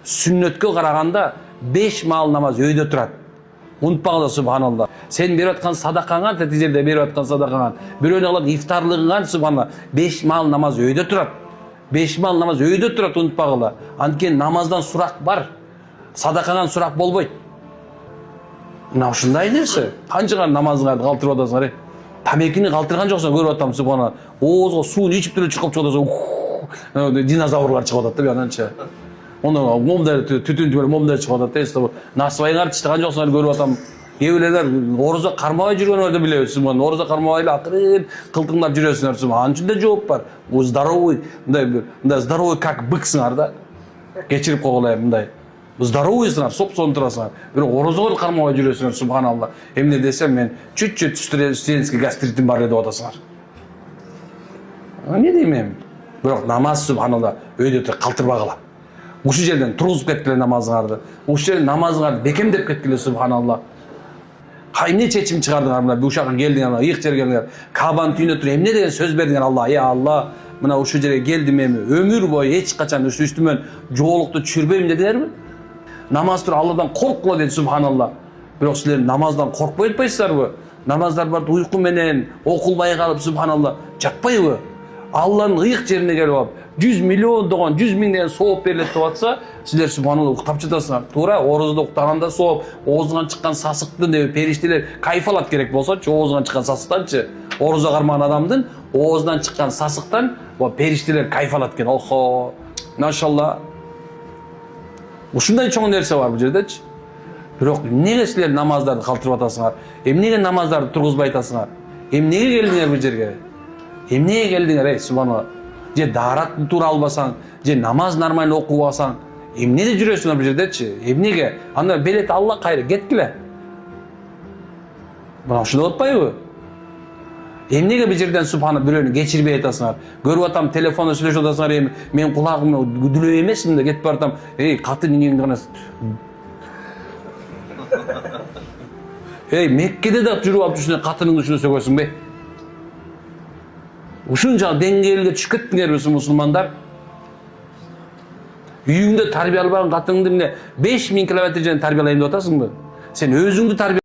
Sünnetке karaganda 5 mal namaz öyde turat. Unutpağla subhanallah. Sen berip atkan sadakаңа, tetijede berip atkan sadakаңа, biröne alap iftarlığыңа subhanallah 5 mal namaz öyde turat. 5 mal namaz öyde turat, unutpağla. Anken namazdan surak var. Sadakаңан surak bolboyt. Мына ушундай нерсе. Канчага намазыңарды калтырып атасыңар? Тамекини калтырган жоксуң, көрүп атам субхана. Оозго суун ичип туруп чыгып атасың. Динозаврлар чыгып атат да ананча. Онда момдар түтүн түбөл момдар чыгып атат да. Насыбайыңарды чыган жоксуңар көрүп атам. Кээбилер орозо кармабай жүргөнөрдү билебиз. Орозо кармабай эле акырын кылтыңдап жүрөсүңөр. Анын үчүн жооп бар. Здоровый, мындай здоровый как быксыңар да. Кечирип койгула мындай. Здоровыйсыңар, соп-соң турасыңар. Бирок орозого кармабай жүрөсүңөр, субханалла. Эмне десем мен чуть-чуть студенческий гастритим бар деп атасыңар. Не дейм мен? Бирок намаз субханалла өйдө калтырбагыла. Ушул жерден тургузуп кеткиле намазыңарды. Ушул жерден намазыңарды бекемдеп кеткиле субханалла. Эмне чечим чыгардыңар мына бул жака келдиңер, ыйык жерге келдиңер. Кабанын түйүнө туруп эмне деген сөз бердиңер Алла? Я Алла, мына ушул жерге келдим эми. Өмүр бою эч качан ушул үстүмөн жоолукту түшүрбөйм дедилерби? Намаз туруп Алладан корккула деди субханалла. Бирок силер намаздан коркпой атпайсыздарбы? Намаздар бар уйку менен окулбай калып субханалла жатпайбы? Алланын ыйык жерине келип алып 100 миллиондогон 100 миң деген сооп берилет деп атса, силер субханалла уктап жатасыңар. Туура, орозодо уктаганда сооп, оозунан чыккан сасыктын деп периштелер кайф алат керек болсочу, оозунан чыккан сасыктанчы. Орозо кармаган адамдын оозунан чыккан сасыктан периштелер кайф алат экен. Охо, машалла. Ушундай чоң нерсе бар бул жердечи. Бирок эмнеге силер намаздарды калтырып атасыңар? Эмнеге намаздарды тургузбай атасыңар? Эмнеге келдиңер бул жерге? Эмнеге келдиңер, субханалла? Же даарат туура албасаң, же намаз нормально окубасаң, эмнеде жүрөсүңөр бул жердечи? Эмнеге? Анда белет Алла кайры кеткиле. Мына ушундай атпайбы? Эмнеге бул жерден субхана бирөөнү кечирбей атасыңар? Көрүп атам, телефонда сүйлөшүп атасыңар, эми мен кулагым дүлөө эмесмин да кетип баратам. Катын иңеңди гана. Меккеде да жүрүп алып жүрсүң, катыныңды ушуну сөгөсүң бе? Ушунча деңгээлге түшүп кеттиңерби мусулмандар? Үйүңдө тарбия албаган катыңды эмне 5000 километр жерден тарбиялайм деп атасыңбы? Сен өзүңдү